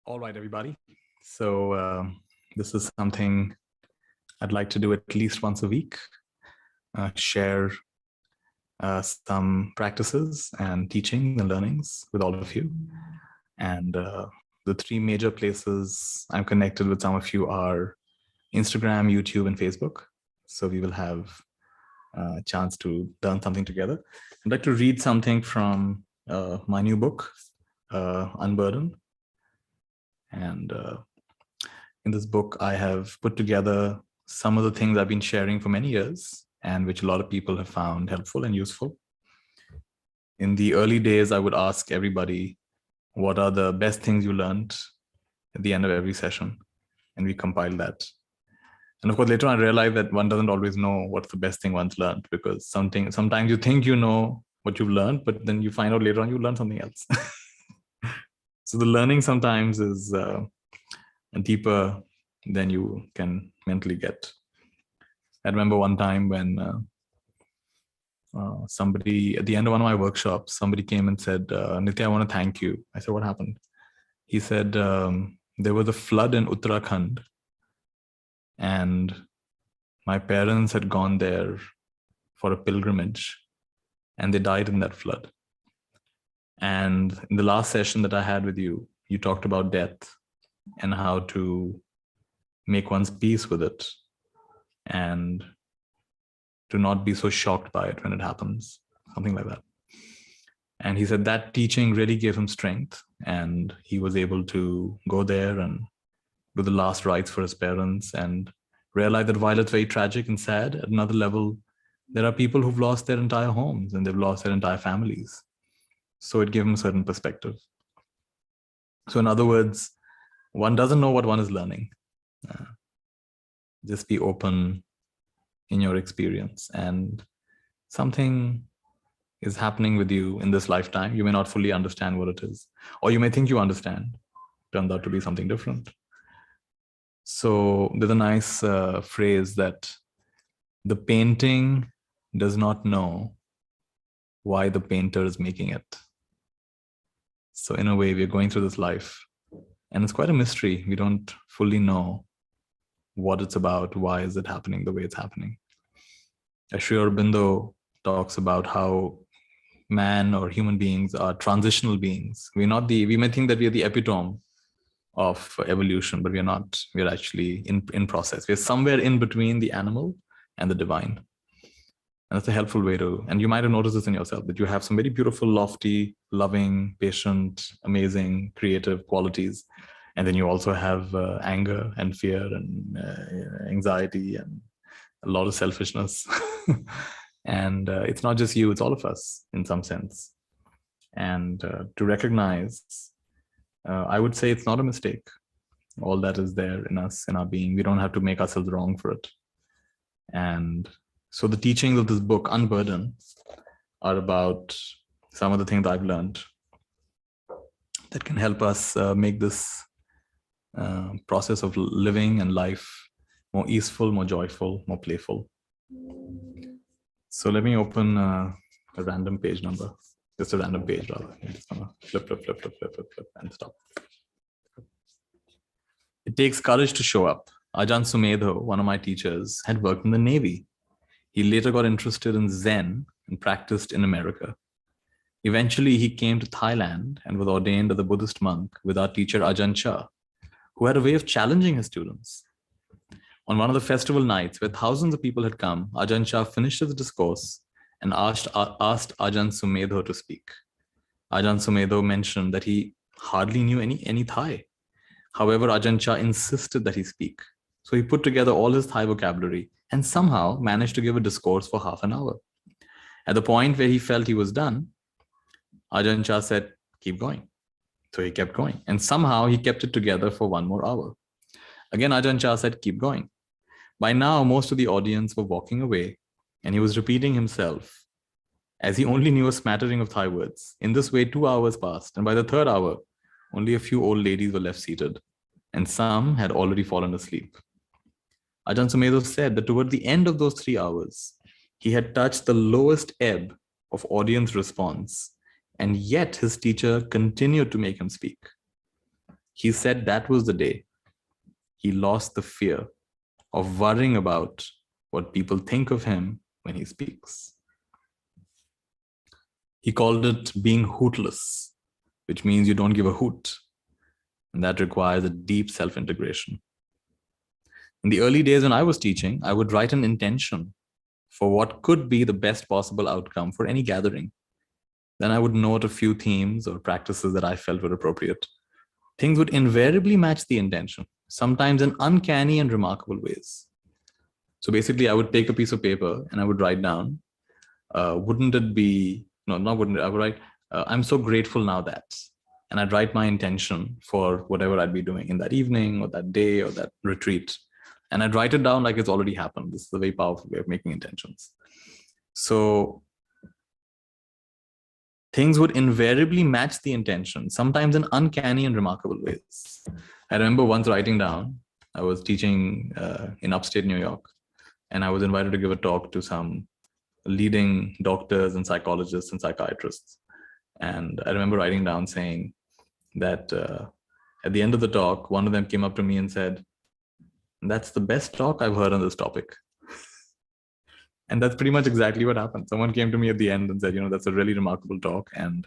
All right, everybody. So this is something I'd like to do at least once a week, share some practices and teaching and learnings with all of you. And the three major places I'm connected with some of you are Instagram, YouTube, and Facebook. So we will have a chance to learn something together. I'd like to read something from my new book, Unburden. And in this book, I have put together some of the things I've been sharing for many years and which a lot of people have found helpful and useful. In the early days, I would ask everybody, what are the best things you learned at the end of every session? And we compiled that. And of course, later on, I realized that one doesn't always know what's the best thing one's learned, because sometimes you think you know what you've learned, but then you find out later on you learn something else. So the learning sometimes is deeper than you can mentally get. I remember one time when somebody, at the end of one of my workshops, somebody came and said, Nithya, I want to thank you. I said, what happened? He said, there was a flood in Uttarakhand and my parents had gone there for a pilgrimage and they died in that flood. And in the last session that I had with you, you talked about death and how to make one's peace with it and to not be so shocked by it when it happens, something like that. And he said that teaching really gave him strength, and he was able to go there and do the last rites for his parents and realize that while it's very tragic and sad, at another level, there are people who've lost their entire homes and they've lost their entire families. So it gave him a certain perspective. So in other words, one doesn't know what one is learning. Just be open in your experience, and something is happening with you in this lifetime. You may not fully understand what it is, or you may think you understand. Turns out to be something different. So there's a nice phrase that the painting does not know why the painter is making it. So in a way, we're going through this life, and it's quite a mystery. We don't fully know what it's about, why is it happening the way it's happening. Sri Aurobindo talks about how man or human beings are transitional beings. We may think that we are the epitome of evolution, but we are not. We are actually in process. We're somewhere in between the animal and the divine. And that's a helpful way to, and you might have noticed this in yourself, that you have some very beautiful, lofty, loving, patient, amazing, creative qualities. And then you also have anger and fear and anxiety and a lot of selfishness. And it's not just you, it's all of us in some sense. And to recognize, I would say it's not a mistake. All that is there in us, in our being. We don't have to make ourselves wrong for it. And so the teachings of this book, Unburden, are about some of the things I've learned that can help us make this process of living and life more easeful, more joyful, more playful. So let me open a random page number, just a random page rather. I'm just gonna flip, and stop. It takes courage to show up. Ajahn Sumedho, one of my teachers, had worked in the Navy. He later got interested in Zen and practiced in America. Eventually, he came to Thailand and was ordained as a Buddhist monk with our teacher Ajahn Chah, who had a way of challenging his students. On one of the festival nights where thousands of people had come, Ajahn Chah finished his discourse and asked Ajahn Sumedho to speak. Ajahn Sumedho mentioned that he hardly knew any Thai. However, Ajahn Chah insisted that he speak. So he put together all his Thai vocabulary and somehow managed to give a discourse for half an hour. At the point where he felt he was done, Ajahn Chah said, keep going. So he kept going. And somehow he kept it together for one more hour. Again, Ajahn Chah said, keep going. By now, most of the audience were walking away, and he was repeating himself as he only knew a smattering of Thai words. In this way, 2 hours passed, and by the third hour, only a few old ladies were left seated, and some had already fallen asleep. Ajahn Sumedho said that toward the end of those 3 hours, he had touched the lowest ebb of audience response, and yet his teacher continued to make him speak. He said that was the day he lost the fear of worrying about what people think of him when he speaks. He called it being hootless, which means you don't give a hoot. And that requires a deep self-integration. In the early days when I was teaching, I would write an intention for what could be the best possible outcome for any gathering. Then I would note a few themes or practices that I felt were appropriate. Things would invariably match the intention, sometimes in uncanny and remarkable ways. So basically, I would take a piece of paper and I would write down, wouldn't it be, no, not wouldn't it, I would write, I'm so grateful now that, and I'd write my intention for whatever I'd be doing in that evening or that day or that retreat. And I'd write it down like it's already happened. This is a very powerful way of making intentions. So things would invariably match the intention, sometimes in uncanny and remarkable ways. I remember once writing down, I was teaching in upstate New York, and I was invited to give a talk to some leading doctors and psychologists and psychiatrists. And I remember writing down saying that at the end of the talk, one of them came up to me and said, "That's the best talk I've heard on this topic." And that's pretty much exactly what happened. Someone came to me at the end and said, that's a really remarkable talk. And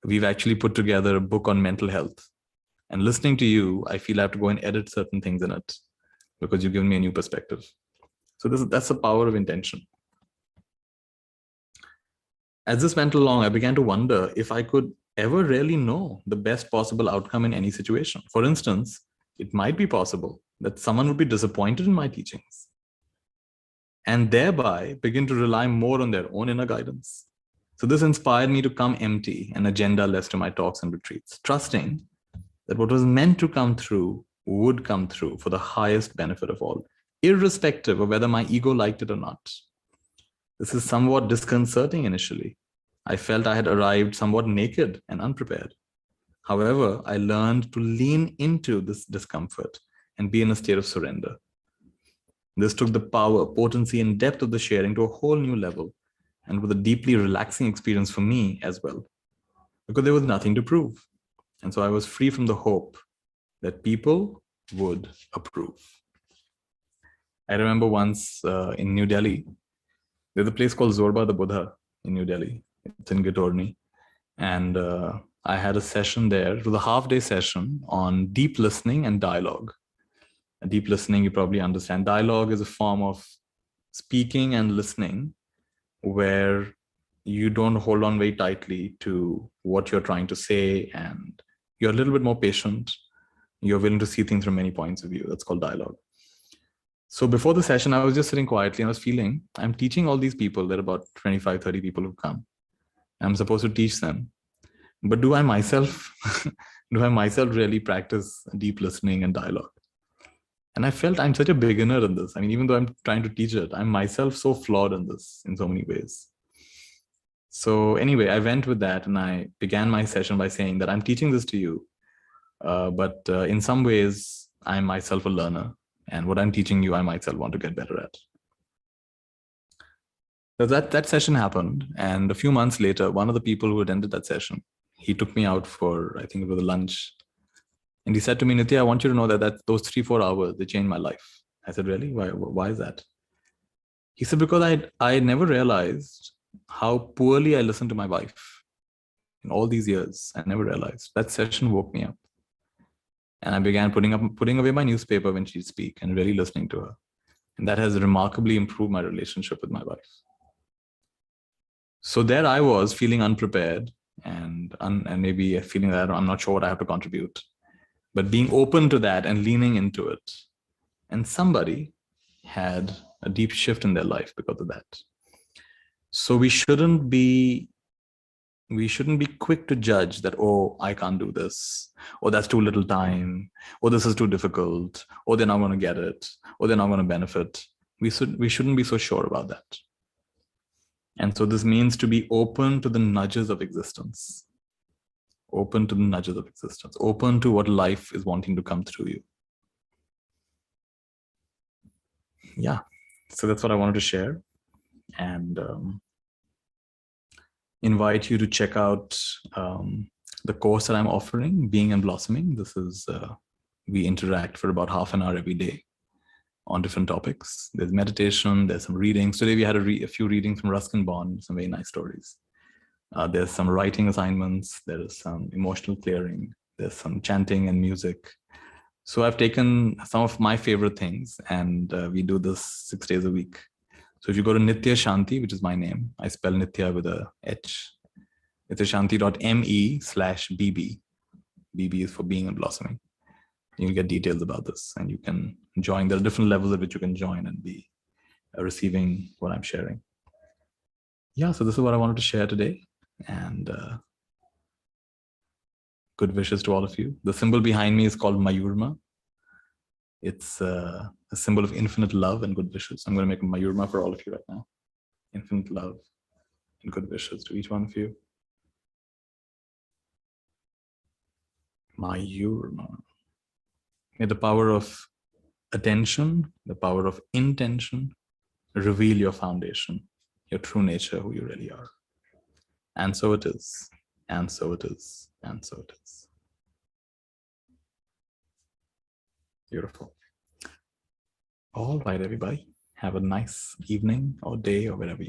we've actually put together a book on mental health. And listening to you, I feel I have to go and edit certain things in it because you've given me a new perspective. So that's the power of intention. As this went along, I began to wonder if I could ever really know the best possible outcome in any situation. For instance, it might be possible that someone would be disappointed in my teachings and thereby begin to rely more on their own inner guidance. So this inspired me to come empty and agenda-less to my talks and retreats, trusting that what was meant to come through would come through for the highest benefit of all, irrespective of whether my ego liked it or not. This is somewhat disconcerting initially. I felt I had arrived somewhat naked and unprepared. However, I learned to lean into this discomfort and be in a state of surrender. This took the power, potency, and depth of the sharing to a whole new level, and was a deeply relaxing experience for me as well, because there was nothing to prove. And so I was free from the hope that people would approve. I remember once in New Delhi, there's a place called Zorba the Buddha in New Delhi. It's in Ghitorni. And I had a session there. It was a half-day session on deep listening and dialogue. Deep listening, you probably understand. Dialogue is a form of speaking and listening where you don't hold on very tightly to what you're trying to say, and you're a little bit more patient. You're willing to see things from many points of view. That's called dialogue. So before the session, I was just sitting quietly and I was feeling, I'm teaching all these people. There are about 25, 30 people who come. I'm supposed to teach them. But do I myself really practice deep listening and dialogue? And I felt I'm such a beginner in this. I mean, even though I'm trying to teach it, I'm myself so flawed in this in so many ways. So anyway, I went with that and I began my session by saying that I'm teaching this to you, but in some ways, I'm myself a learner. And what I'm teaching you, I myself want to get better at. So that session happened. And a few months later, one of the people who attended that session, he took me out for, I think it was a lunch. And he said to me, Nithya, I want you to know that those 3-4 hours, they changed my life. I said, really? Why is that? He said, because I never realized how poorly I listened to my wife in all these years. I never realized. That session woke me up. And I began putting away my newspaper when she'd speak and really listening to her. And that has remarkably improved my relationship with my wife. So there I was feeling unprepared and maybe feeling that I'm not sure what I have to contribute. But being open to that and leaning into it. And somebody had a deep shift in their life because of that. So we shouldn't be quick to judge that, oh, I can't do this, or that's too little time, or this is too difficult, or they're not going to get it, or they're not going to benefit. We shouldn't be so sure about that. And so this means to be open to the nudges of existence. Open to the nudges of existence, open to what life is wanting to come through you. Yeah, so that's what I wanted to share, and invite you to check out the course that I'm offering, Being and Blossoming, this is, we interact for about half an hour every day on different topics. There's meditation, there's some readings. Today we had a few readings from Ruskin Bond, some very nice stories. There's some writing assignments, there is some emotional clearing, there's some chanting and music. So I've taken some of my favorite things, and we do this 6 days a week. So if you go to Nithya Shanti, which is my name, I spell Nithya with a H, nityashanti.me/BB. BB is for Being and Blossoming. You'll get details about this, and you can join. There are different levels at which you can join and be receiving what I'm sharing. Yeah, so this is what I wanted to share today, and good wishes to all of you. The symbol behind me is called Mayurma. It's a symbol of infinite love and good wishes. I'm going to make a Mayurma for all of you right now. Infinite love and good wishes to each one of you. Mayurma. May the power of attention, the power of intention, reveal your foundation, your true nature, who you really are. And so it is, and so it is, and so it is. Beautiful. All right, everybody. Have a nice evening or day or wherever you